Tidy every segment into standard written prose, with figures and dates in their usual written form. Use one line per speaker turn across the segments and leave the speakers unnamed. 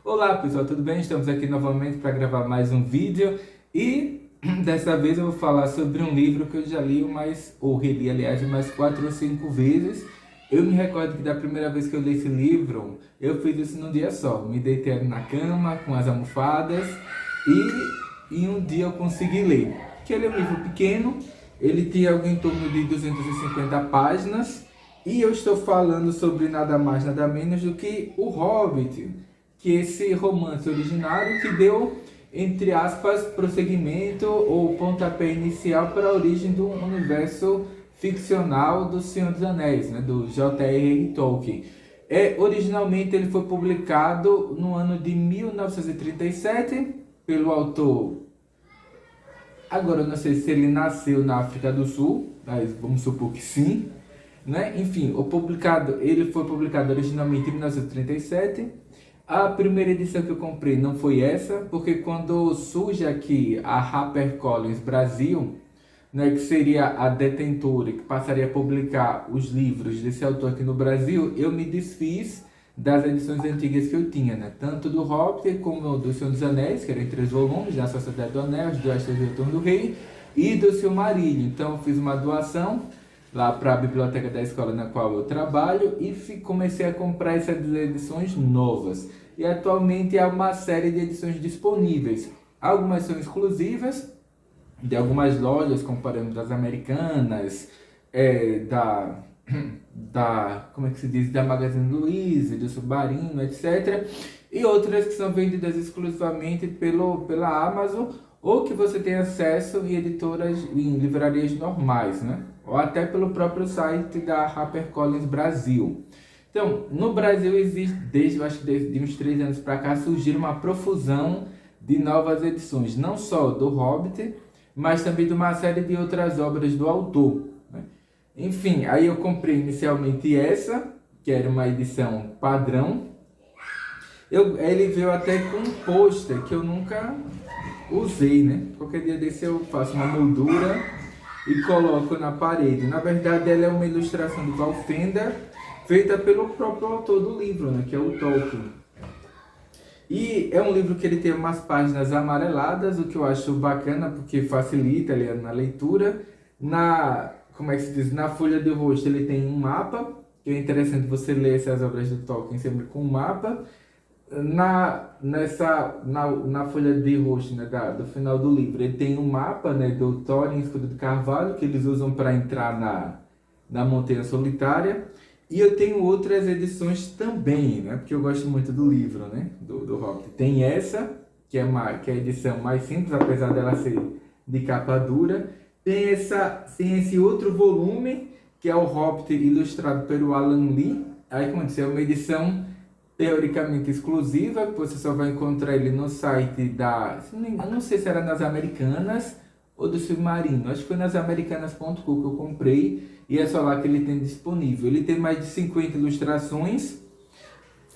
Olá pessoal, tudo bem? Estamos aqui novamente para gravar mais um vídeo e dessa vez eu vou falar sobre um livro que eu já li ou reli aliás, umas 4 ou 5 vezes. Eu me recordo que da primeira vez que eu li esse livro, eu fiz isso num dia só. Me deitei na cama com as almofadas e em um dia eu consegui ler. Que ele é um livro pequeno, ele tem algo em torno de 250 páginas e eu estou falando sobre nada mais, nada menos do que O Hobbit, que é esse romance originário que deu, entre aspas, prosseguimento ou pontapé inicial para a origem do universo ficcional do Senhor dos Anéis, né, do J.R.R. Tolkien. Originalmente ele foi publicado no ano de 1937 pelo autor. Agora eu não sei se ele nasceu na África do Sul, mas vamos supor que sim, né? Enfim, ele foi publicado originalmente em 1937. A primeira edição que eu comprei não foi essa, porque quando surge aqui a HarperCollins Brasil, né, que seria a detentora que passaria a publicar os livros desse autor aqui no Brasil, eu me desfiz das edições antigas que eu tinha, né? Tanto do Hobbit como do Senhor dos Anéis, que eram em 3 volumes, da Sociedade do Anel, do Astros e o Retorno do Rei, e do Silmarillion. Então eu fiz uma doação lá para a biblioteca da escola na qual eu trabalho e comecei a comprar essas edições novas. E atualmente há uma série de edições disponíveis. Algumas são exclusivas de algumas lojas, como por exemplo das Americanas, como é que se diz, da Magazine Luiza, do Submarino, etc. E outras que são vendidas exclusivamente pela Amazon, ou que você tem acesso em editoras, em livrarias normais, né? Ou até pelo próprio site da HarperCollins Brasil. Então, no Brasil existe, desde uns 3 anos para cá, surgiram uma profusão de novas edições, não só do Hobbit, mas também de uma série de outras obras do autor, né? Enfim, aí eu comprei inicialmente essa, que era uma edição padrão. Ele veio até com um pôster que eu nunca usei, né? Qualquer dia desse eu faço uma moldura e coloco na parede. Na verdade, ela é uma ilustração do Valfenda, feita pelo próprio autor do livro, né? Que é o Tolkien. E é um livro que ele tem umas páginas amareladas, o que eu acho bacana, porque facilita ali na leitura. Como é que se diz? Na folha de rosto ele tem um mapa, que é interessante você ler essas obras do Tolkien sempre com um mapa. Na folha de rosto, né, do final do livro, ele tem um mapa, né, do Thorin Escudo de Carvalho, que eles usam para entrar na Montanha Solitária. E eu tenho outras edições também, né, porque eu gosto muito do livro, né, do Hobbit. Tem essa, que é a edição mais simples, apesar dela ser de capa dura. Tem esse outro volume, que é o Hobbit ilustrado pelo Alan Lee. Aí, como eu disse, é uma edição teoricamente exclusiva, que você só vai encontrar ele no site eu não sei se era nas Americanas ou do Submarino, acho que foi nas americanas.com que eu comprei, e é só lá que ele tem disponível. Ele tem mais de 50 ilustrações,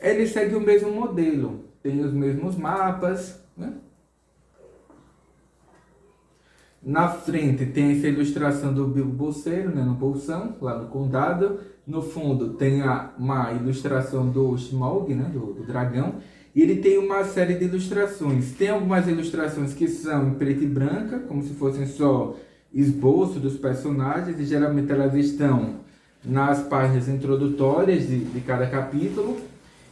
ele segue o mesmo modelo, tem os mesmos mapas, né? Na frente tem essa ilustração do Bilbo Bolseiro, né, no bolsão, lá no condado. No fundo tem uma ilustração do Smaug, né, do dragão. E ele tem uma série de ilustrações. Tem algumas ilustrações que são em preto e branca, como se fossem só esboço dos personagens. E geralmente elas estão nas páginas introdutórias de cada capítulo.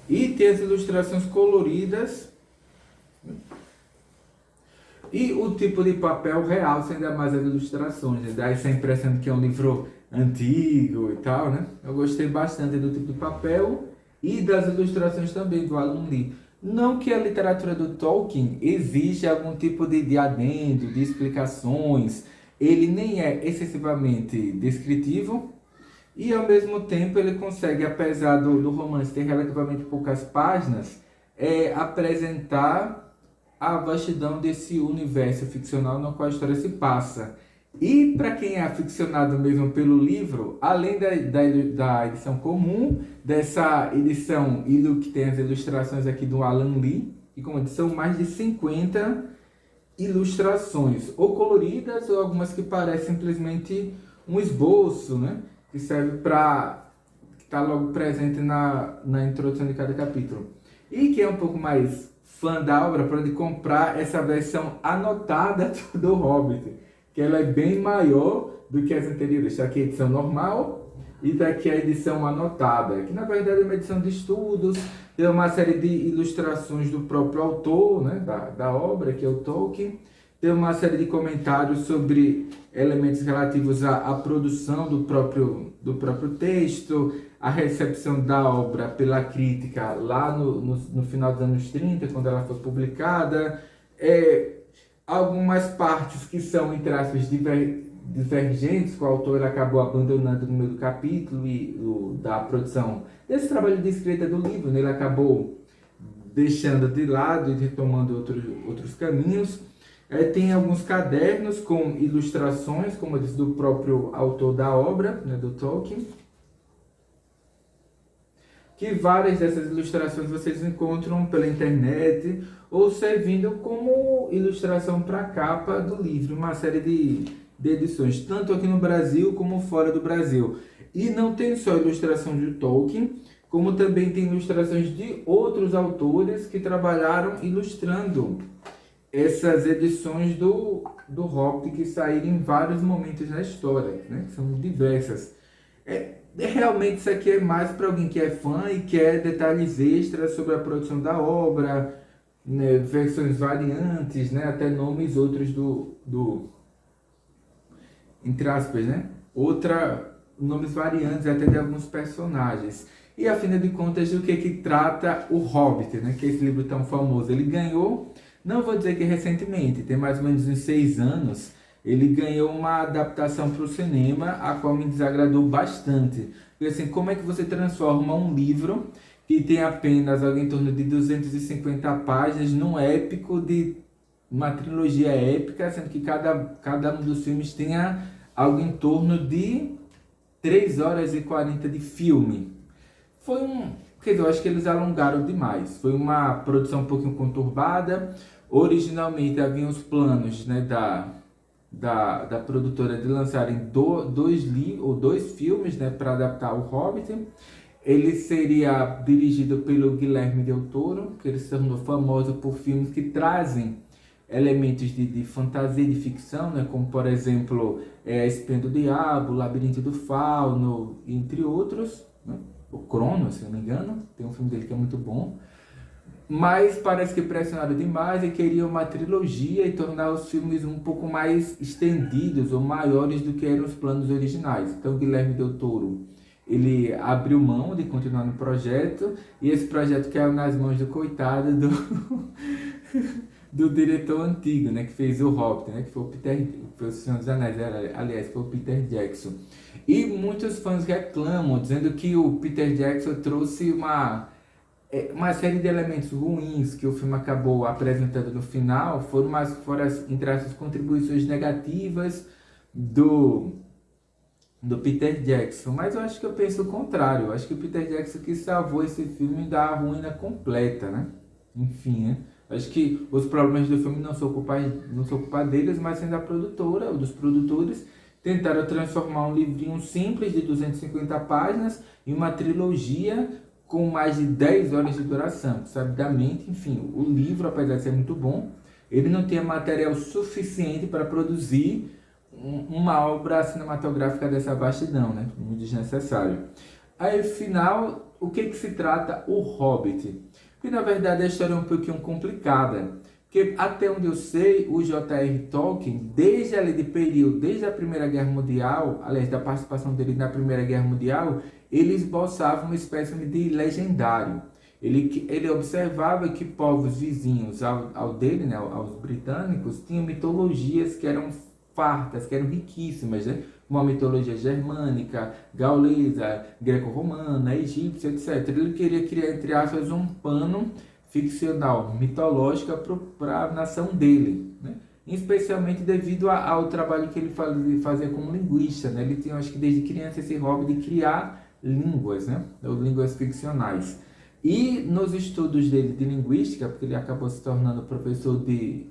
E tem as ilustrações coloridas. E o tipo de papel realça ainda mais as ilustrações, né? Dá essa impressão de que é um livro antigo e tal, né? Eu gostei bastante do tipo de papel e das ilustrações também do Alan Lee. Não que a literatura do Tolkien exija algum tipo de adendo, de explicações. Ele nem é excessivamente descritivo e, ao mesmo tempo, ele consegue, apesar do romance ter relativamente poucas páginas, apresentar a vastidão desse universo ficcional no qual a história se passa. E para quem é aficionado mesmo pelo livro, além da edição comum, dessa edição que tem as ilustrações aqui do Alan Lee, e como eu disse, são mais de 50 ilustrações, ou coloridas, ou algumas que parecem simplesmente um esboço, né? Que serve para estar logo presente na introdução de cada capítulo. E que é um pouco mais fã da obra pode comprar essa versão anotada do Hobbit, que ela é bem maior do que as anteriores. Está aqui a edição normal e daqui a edição anotada, que na verdade é uma edição de estudos, tem uma série de ilustrações do próprio autor, né, da obra, que é o Tolkien, tem uma série de comentários sobre elementos relativos à produção do próprio texto, a recepção da obra pela crítica lá no final dos anos 30, quando ela foi publicada, algumas partes que são, entre aspas, divergentes, que o autor acabou abandonando no meio do capítulo e da produção desse trabalho de escrita do livro, né? Ele acabou deixando de lado e retomando outros caminhos. Tem alguns cadernos com ilustrações, como eu disse, do próprio autor da obra, né, do Tolkien, que várias dessas ilustrações vocês encontram pela internet ou servindo como ilustração para a capa do livro, uma série de edições, tanto aqui no Brasil como fora do Brasil. E não tem só ilustração de Tolkien, como também tem ilustrações de outros autores que trabalharam ilustrando essas edições do Hobbit, que saíram em vários momentos na história, né? São diversas. Realmente isso aqui é mais para alguém que é fã e quer detalhes extras sobre a produção da obra, né? Versões variantes, né? Até nomes outros entre aspas, né? Nomes variantes até de alguns personagens. E afinal de contas, do que trata o Hobbit, né? Que é esse livro tão famoso. Ele ganhou, não vou dizer que recentemente, tem mais ou menos uns 6 anos, ele ganhou uma adaptação para o cinema, a qual me desagradou bastante. Porque assim, como é que você transforma um livro que tem apenas algo em torno de 250 páginas num épico de uma trilogia épica, sendo que cada um dos filmes tenha algo em torno de 3 horas e 40 de filme. Quer dizer, eu acho que eles alongaram demais. Foi uma produção um pouquinho conturbada. Originalmente haviam os planos, né, da produtora de lançarem dois filmes, né, para adaptar o Hobbit. Ele seria dirigido pelo Guilherme Del Toro, que ele se tornou famoso por filmes que trazem elementos de fantasia e de ficção, né, como por exemplo Espinho do Diabo, Labirinto do Fauno, entre outros, né? O Cronos, se não me engano, tem um filme dele que é muito bom, mas parece que pressionaram demais e queriam uma trilogia e tornar os filmes um pouco mais estendidos ou maiores do que eram os planos originais. Então Guilherme Del Toro, ele abriu mão de continuar no projeto, e esse projeto caiu nas mãos do coitado do diretor antigo, né, que fez o Hobbit, né, que foi o Senhor dos Anéis, aliás, foi o Peter Jackson. E muitos fãs reclamam, dizendo que o Peter Jackson trouxe uma série de elementos ruins que o filme acabou apresentando no final, foram as entre as contribuições negativas do Peter Jackson. Mas eu acho que eu penso o contrário. Eu acho que o Peter Jackson que salvou esse filme da ruína completa, né? Enfim, né? Acho que os problemas do filme não são culpa deles, mas sim da produtora, ou dos produtores. Tentaram transformar um livrinho simples de 250 páginas em uma trilogia com mais de 10 horas de duração. Sabidamente, enfim, o livro, apesar de ser muito bom, ele não tinha material suficiente para produzir uma obra cinematográfica dessa vastidão, né? Muito desnecessário. Aí, afinal, o que se trata o Hobbit? Porque, na verdade, a história é um pouquinho complicada. Porque, até onde eu sei, o J.R. Tolkien, desde a Primeira Guerra Mundial, aliás, da participação dele na Primeira Guerra Mundial, ele esboçava uma espécie de legendário. Ele observava que povos vizinhos ao dele, né, aos britânicos, tinham mitologias que eram fartas, que eram riquíssimas, né? Uma mitologia germânica, gaulesa, greco-romana, egípcia, etc. Ele queria criar, entre aspas, um pano ficcional, mitológica para a nação dele, né? Especialmente devido ao trabalho que ele fazia como linguista, né? Ele tinha, acho que desde criança, esse hobby de criar línguas, né? Ou línguas ficcionais. E nos estudos dele de linguística, porque ele acabou se tornando professor de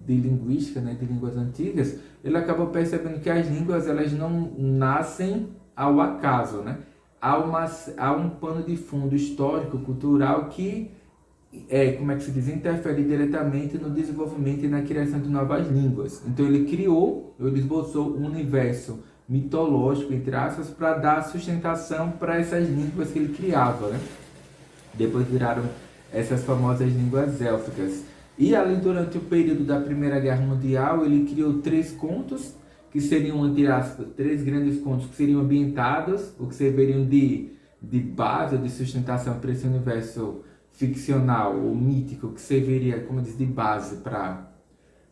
linguística, né? De línguas antigas, ele acabou percebendo que as línguas, elas não nascem ao acaso, né? Há um pano de fundo histórico, cultural, que como é que se diz, interfere diretamente no desenvolvimento e na criação de novas línguas. Então ele esboçou um universo mitológico, entre aspas, para dar sustentação para essas línguas que ele criava, né? Depois viraram essas famosas línguas élficas. E ali durante o período da Primeira Guerra Mundial, ele criou 3 contos, que seriam, entre aspas, 3 grandes contos que seriam ambientados, ou que serviriam de base, de sustentação para esse universo ficcional ou mítico, que serviria, como diz, de base para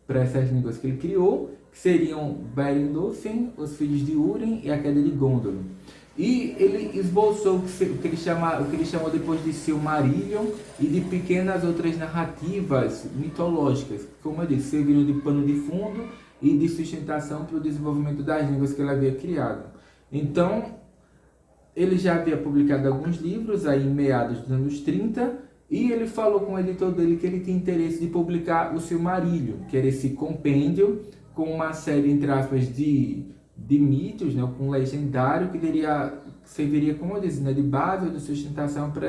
essas línguas que ele criou, que seriam Beren e Lúthien, os filhos de Húrin e a queda de Gondolin. E ele esboçou o que ele chamou depois de Silmarillion e de pequenas outras narrativas mitológicas, como eu disse, serviram de pano de fundo e de sustentação para o desenvolvimento das línguas que ele havia criado. Então, ele já havia publicado alguns livros aí em meados dos anos 30, e ele falou com o editor dele que ele tinha interesse de publicar o Silmarillion, que era esse compêndio com uma série, entre aspas, de mitos, né, com um legendário que serviria, como eu disse, né, de base ou de sustentação para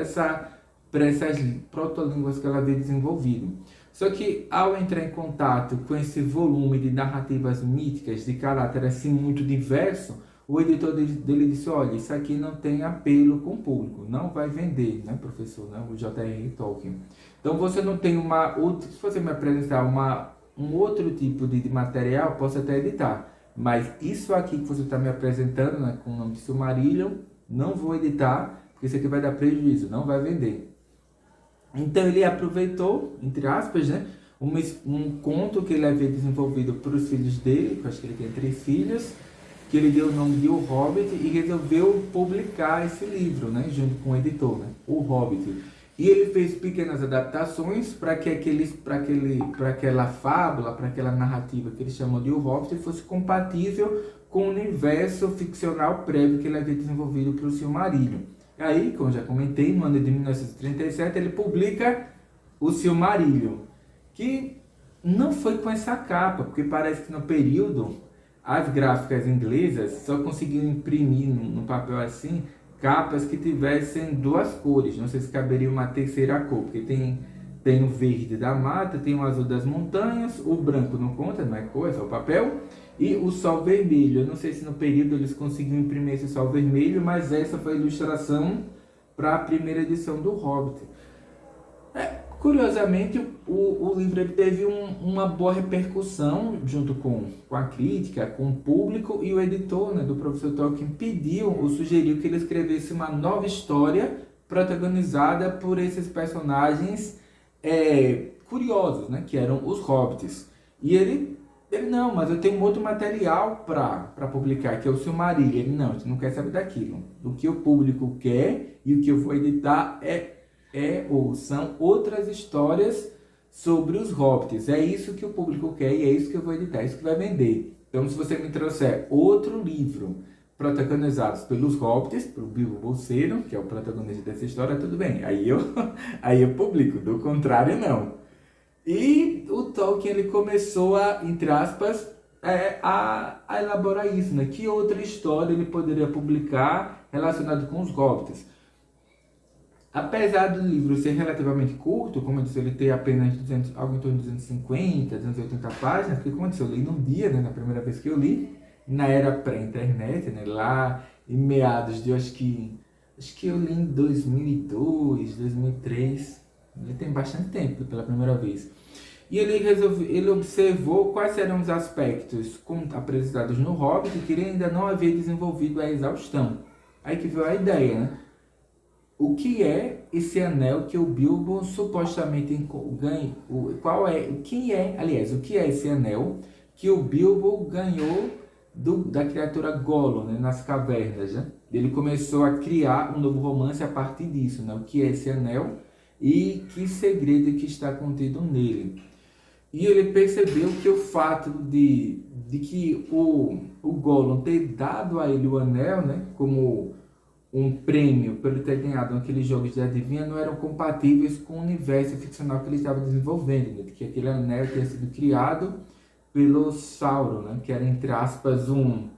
essas protolínguas que ela havia desenvolvido. Só que ao entrar em contato com esse volume de narrativas míticas de caráter assim muito diverso, o editor dele disse: olha, isso aqui não tem apelo com o público, não vai vender, né, professor, né, o J.R.R. Tolkien. Então você não tem se você me apresentar um outro tipo de material, posso até editar, mas isso aqui que você está me apresentando, né, com o nome de Silmarillion, não vou editar, porque isso aqui vai dar prejuízo, não vai vender. Então ele aproveitou, entre aspas, né, um conto que ele havia desenvolvido para os filhos dele, que eu acho que ele tem 3 filhos, que ele deu o nome de O Hobbit, e resolveu publicar esse livro, né, junto com o editor, né, O Hobbit. E ele fez pequenas adaptações para que aquela fábula, para aquela narrativa que ele chamou de O Hobbit, fosse compatível com o universo ficcional prévio que ele havia desenvolvido para o Silmarillion. Aí, como já comentei, no ano de 1937, ele publica o Silmarillion, que não foi com essa capa, porque parece que no período as gráficas inglesas só conseguiam imprimir no papel assim capas que tivessem 2 cores. Não sei se caberia uma terceira cor, porque tem o verde da mata, tem o azul das montanhas, o branco não conta, não é cor, é só papel, e o sol vermelho. Eu não sei se no período eles conseguiram imprimir esse sol vermelho, mas essa foi a ilustração para a primeira edição do Hobbit. Curiosamente, o livro ele teve uma boa repercussão junto com a crítica, com o público, e o editor, né, do professor Tolkien pediu ou sugeriu que ele escrevesse uma nova história protagonizada por esses personagens curiosos, né, que eram os hobbits. E ele não, mas eu tenho um outro material para publicar, que é o Silmarillion. Ele não, a gente não quer saber daquilo. O que o público quer e o que eu vou editar ou são outras histórias sobre os hobbits. É isso que o público quer e é isso que eu vou editar, é isso que vai vender. Então, se você me trouxer outro livro protagonizado pelos hobbits, pelo Bilbo Bolseiro, que é o protagonista dessa história, tudo bem. Aí eu publico, do contrário, não. E o Tolkien ele começou a, entre aspas, a elaborar isso, né? Que outra história ele poderia publicar relacionada com os hobbits. Apesar do livro ser relativamente curto, como eu disse, ele tem apenas algo em torno de 250, 280 páginas, porque como eu disse, eu li num dia, né, na primeira vez que eu li, na era pré-internet, né, lá em meados de, acho que eu li em 2002, 2003, ele tem bastante tempo pela primeira vez. E ele observou quais eram os aspectos apresentados no Hobbit que ele ainda não havia desenvolvido à exaustão. Aí que veio a ideia, né? O que é esse anel que o Bilbo supostamente ganha? O que é esse anel que o Bilbo ganhou da criatura Gollum, né, nas cavernas, né? Ele começou a criar um novo romance a partir disso, né? O que é esse anel e que segredo que está contido nele. E ele percebeu que o fato de que o Gollum ter dado a ele o anel, né, como um prêmio por ele ter ganhado aqueles jogos de adivinha, não eram compatíveis com o universo ficcional que ele estava desenvolvendo, né? Que aquele anel tinha sido criado pelo Sauron, né? Que era, entre aspas, um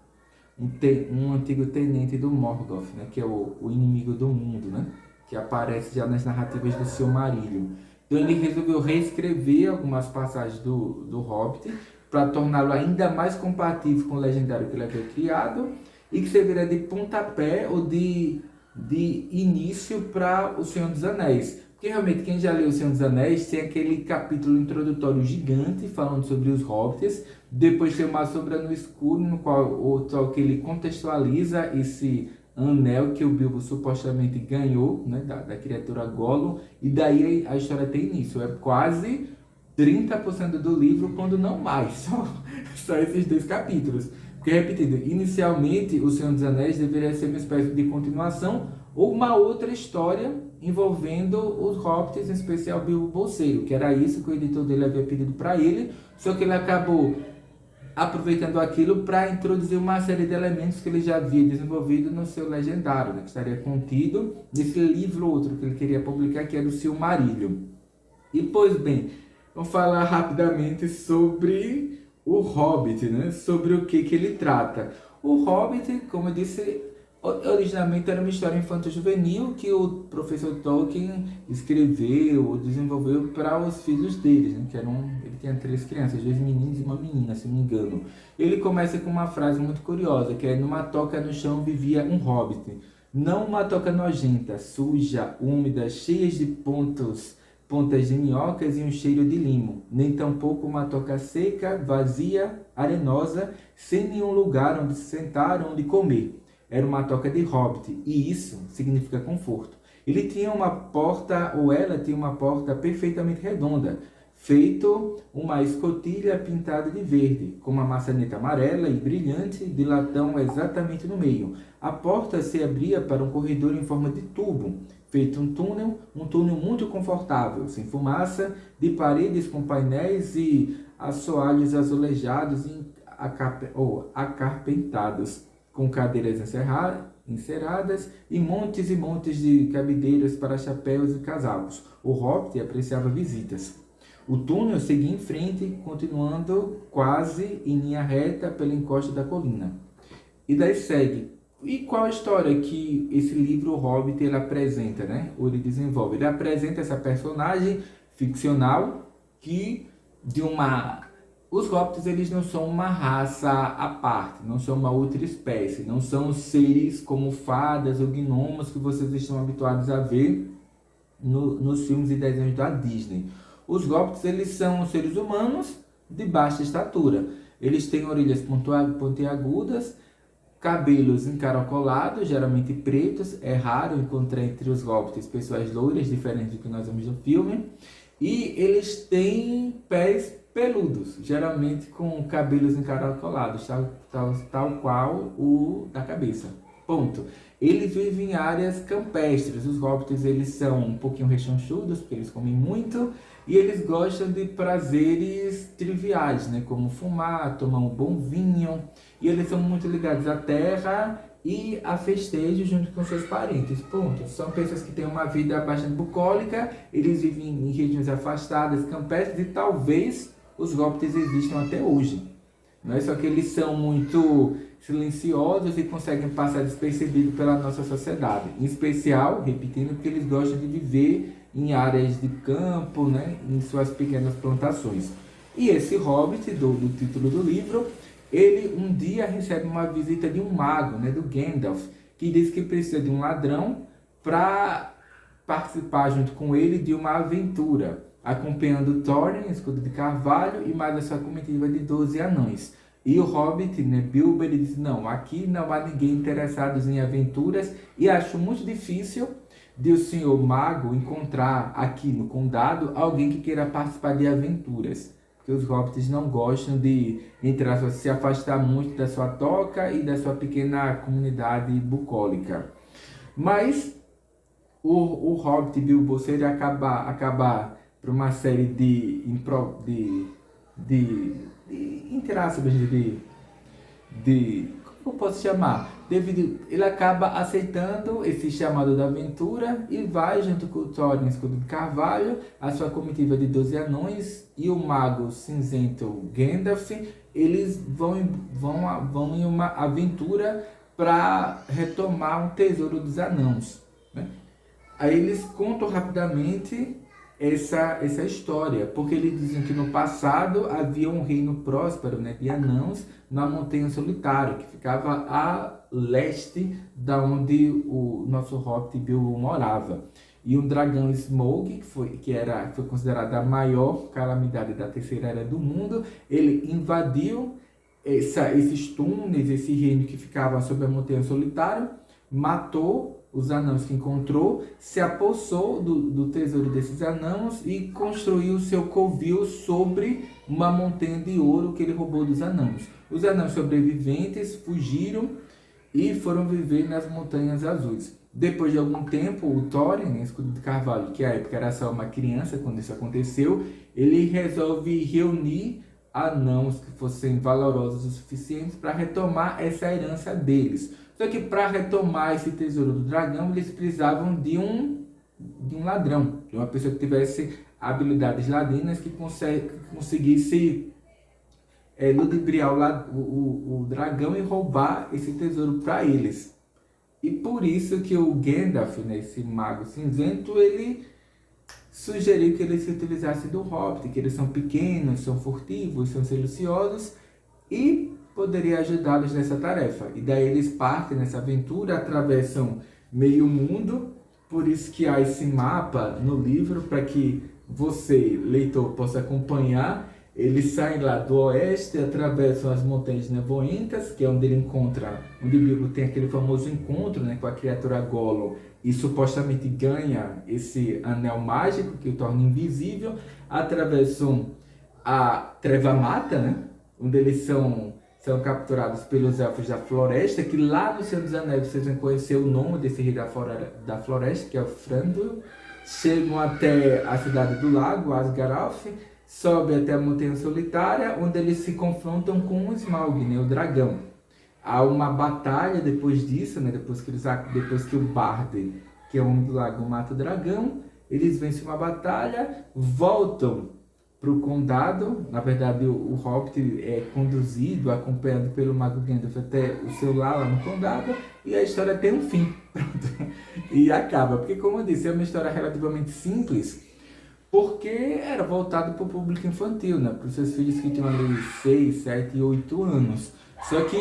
antigo tenente do Morgoth, né? Que é o inimigo do mundo, né? Que aparece já nas narrativas do Silmarillion. Então ele resolveu reescrever algumas passagens do Hobbit para torná-lo ainda mais compatível com o legendário que ele havia criado e que serviria de pontapé ou de início para O Senhor dos Anéis. Porque realmente quem já leu O Senhor dos Anéis tem aquele capítulo introdutório gigante falando sobre os hobbits, depois tem uma Sombra no Escuro, no qual que ele contextualiza esse anel que o Bilbo supostamente ganhou, né, da criatura Gollum, e daí a história tem início. É quase 30% do livro, quando não mais, só esses 2 capítulos. Porque, repetindo, inicialmente O Senhor dos Anéis deveria ser uma espécie de continuação ou uma outra história envolvendo os hobbits, em especial Bilbo Bolseiro, que era isso que o editor dele havia pedido para ele, só que ele acabou aproveitando aquilo para introduzir uma série de elementos que ele já havia desenvolvido no seu legendário, né, que estaria contido nesse livro outro que ele queria publicar, que era o Silmarillion. E, pois bem, vamos falar rapidamente sobre o Hobbit, né? Sobre o que ele trata. O Hobbit, como eu disse, originalmente era uma história infanto-juvenil que o professor Tolkien escreveu, desenvolveu para os filhos dele, né? Ele tinha 3 crianças, 2 meninos e uma menina, se não me engano. Ele começa com uma frase muito curiosa, que é: numa toca no chão vivia um hobbit. Não uma toca nojenta, suja, úmida, cheia de pontas de minhocas e um cheiro de limo, nem tampouco uma toca seca, vazia, arenosa, sem nenhum lugar onde se sentar, onde comer. Era uma toca de hobbit, e isso significa conforto. Ele tinha uma porta, ou ela tinha uma porta perfeitamente redonda, feito uma escotilha pintada de verde, com uma maçaneta amarela e brilhante de latão exatamente no meio. A porta se abria para um corredor em forma de tubo, feito um túnel muito confortável, sem fumaça, de paredes com painéis e assoalhos azulejados e acarpentados, com cadeiras enceradas e montes de cabideiras para chapéus e casacos. O Hobbit apreciava visitas. O túnel seguia em frente, continuando quase em linha reta pela encosta da colina. E daí segue. E qual a história que esse livro, o Hobbit, ele apresenta, né? Ou ele desenvolve? Ele apresenta essa personagem ficcional que Os hobbits, eles não são uma raça à parte, não são uma outra espécie, não são seres como fadas ou gnomos que vocês estão habituados a ver nos filmes e desenhos da Disney. Os hobbits, eles são seres humanos de baixa estatura. Eles têm orelhas pontiagudas, cabelos encaracolados, geralmente pretos. É raro encontrar entre os hobbits pessoas loiras, diferentes do que nós vemos no filme. E eles têm pés peludos, geralmente com cabelos encaracolados, tal qual o da cabeça. Ponto. Eles vivem em áreas campestres. Os hobbits, eles são um pouquinho rechonchudos, porque eles comem muito, e eles gostam de prazeres triviais, né? Como fumar, tomar um bom vinho, e eles são muito ligados à terra e a festejos junto com seus parentes. Ponto. São pessoas que têm uma vida bastante bucólica, eles vivem em regiões afastadas, campestres, e talvez os hobbits existam até hoje. Não é só que eles são muito silenciosos e conseguem passar despercebidos pela nossa sociedade. Em especial, repetindo, porque eles gostam de viver em áreas de campo, né, em suas pequenas plantações. E esse hobbit, do título do livro, ele um dia recebe uma visita de um mago, né, do Gandalf, que diz que precisa de um ladrão para participar junto com ele de uma aventura, acompanhando Thorin, escudo de carvalho, e mais a sua comitiva de 12 anões. E o Hobbit, né, Bilbo, ele diz: não, aqui não há ninguém interessado em aventuras, e acho muito difícil de o senhor mago encontrar aqui no condado alguém que queira participar de aventuras. Porque os hobbits não gostam de, entre aspas, se afastar muito da sua toca e da sua pequena comunidade bucólica. Mas o Hobbit Bilbo Bolseiro acaba por uma série entre aspas, como eu posso chamar? Ele acaba aceitando esse chamado da aventura e vai junto com o Thorin, escudo de carvalho, a sua comitiva de 12 anões e o mago cinzento Gandalf. Eles vão em uma aventura para retomar um tesouro dos anãos, né? Aí eles contam rapidamente essa história, porque eles dizem que no passado havia um reino próspero, né, de anãos na Montanha Solitária, que ficava a leste da onde o nosso Hobbit Bilbo morava. E um dragão Smaug, foi considerada a maior calamidade da Terceira Era do mundo, ele invadiu esses túneis, esse reino que ficava sob a Montanha Solitária, matou os anãos que encontrou, se apossou do tesouro desses anãos e construiu seu covil sobre uma montanha de ouro que ele roubou dos anãos. Os anãos sobreviventes fugiram e foram viver nas Montanhas Azuis. Depois de algum tempo, o Thorin, Escudo de Carvalho, que à época era só uma criança quando isso aconteceu, ele resolve reunir anãos que fossem valorosos o suficiente para retomar essa herança deles. Só que para retomar esse tesouro do dragão, eles precisavam de um ladrão, de uma pessoa que tivesse habilidades ladinas, que conseguisse ludibriar o dragão e roubar esse tesouro para eles. E por isso que o Gandalf, né, esse mago cinzento, ele sugeriu que eles se utilizassem do Hobbit, que eles são pequenos, são furtivos, são silenciosos e poderia ajudá-los nessa tarefa. E daí eles partem nessa aventura, atravessam meio mundo, por isso que há esse mapa no livro, para que você, leitor, possa acompanhar. Eles saem lá do oeste, atravessam as montanhas nevoentas, que é onde ele encontra, onde o Bilbo tem aquele famoso encontro, né, com a criatura Gollum, e supostamente ganha esse anel mágico que o torna invisível. Atravessam a Treva Mata, né, onde eles são capturados pelos Elfos da Floresta, que lá no Senhor dos Anéis vocês vão conhecer o nome desse rei da floresta, que é o Thranduil. Chegam até a cidade do lago, Asgaralf, sobe até a Montanha Solitária, onde eles se confrontam com o Smaug, né, o dragão. Há uma batalha depois disso, né, depois que o Bard, que é o homem do lago, mata o dragão, eles vencem uma batalha, voltam para o condado. Na verdade, o Hobbit é conduzido, acompanhado pelo mago Gandalf até o seu lar lá no condado, e a história tem um fim. Pronto. E acaba, porque como eu disse, é uma história relativamente simples, porque era voltado para o público infantil, né? Para os seus filhos que tinham ali 6, 7 e 8 anos. Só que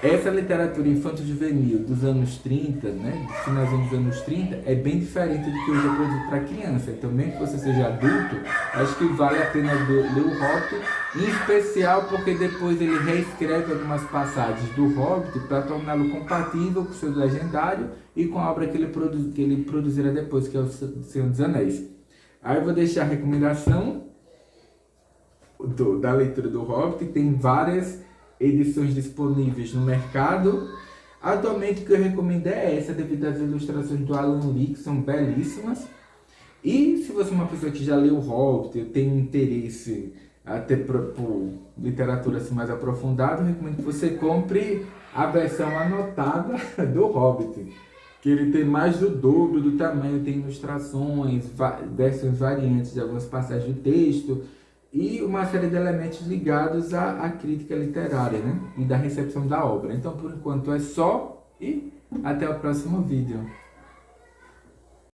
essa literatura infanto-juvenil dos anos 30, né? Do finalzinho dos anos 30, é bem diferente do que hoje é produzido para criança. Então, mesmo que você seja adulto, acho que vale a pena ler o Hobbit, em especial porque depois ele reescreve algumas passagens do Hobbit para torná-lo compatível com o seu legendário e com a obra que ele produzirá depois, que é o Senhor dos Anéis. Aí eu vou deixar a recomendação da leitura do Hobbit. Tem várias edições disponíveis no mercado. Atualmente o que eu recomendo é essa, devido às ilustrações do Alan Lee, que são belíssimas. E se você é uma pessoa que já leu o Hobbit, eu tenho interesse até por literatura assim mais aprofundada, eu recomendo que você compre a versão anotada do Hobbit, que ele tem mais do dobro do tamanho, tem ilustrações, versões variantes de algumas passagens do texto e uma série de elementos ligados à crítica literária, né? E da recepção da obra. Então, por enquanto é só, e até o próximo vídeo.